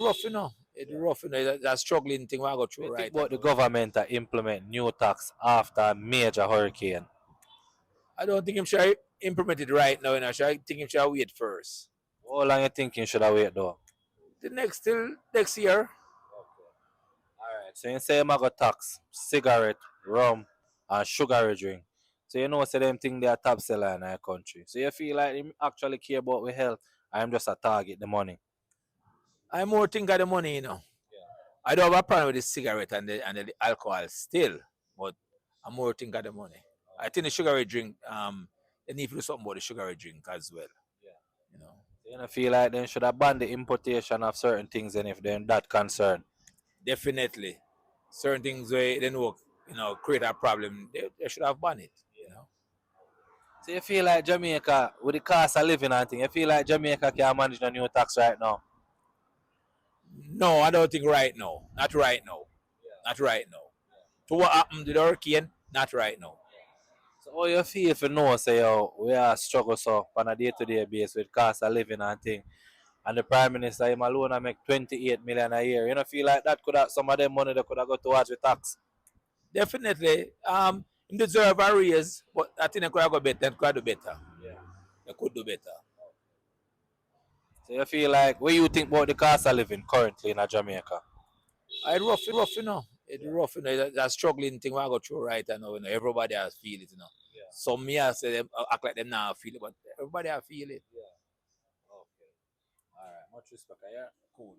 Rough, you know. It's rough, you know. That struggling thing we go What do through you think right about the now. government to implement new tax after a major hurricane? I don't think him should implement it right now, you know. I think him should wait first. How long you thinking should I wait though? The next till next year. Alright, so you say I'm going tax cigarette, rum, and sugary drink. So you know, say them thing they are top seller in our country. So you feel like him actually care about we health. I'm just a target the money. I more think of the money, you know. I don't have a problem with the cigarette and the alcohol still, but I more think of the money. I think the sugary drink, they need to do something about the sugary drink as well. You know. So you know, feel like they should have banned the importation of certain things and if they're that concerned. Definitely. Certain things where they know, you know, create a problem, they should have banned it, you know. So you feel like Jamaica, with the cost of living and thing, you feel like Jamaica can manage the new tax right now? No, I don't think right now. Not right now. Not right now. To what happened to the hurricane? Not right now. So how you feel if you know say yo, we are struggle so on a day to day basis with cost of living and thing and the Prime Minister him alone I make 28 million a year. You know feel like that could have some of them money that could have go towards the tax. Definitely. Him deserve a raise, but I think they could have got better. They could do better. They could do better. So you feel like what you think about the cost of living currently in Jamaica? I rough, you know. It's rough, you know. That struggling thing we go through right now, you know. Everybody has feel it, you know. Some me I say them act like them now feel it, but everybody I feel it. Okay. Alright, much respect, yeah. Cool.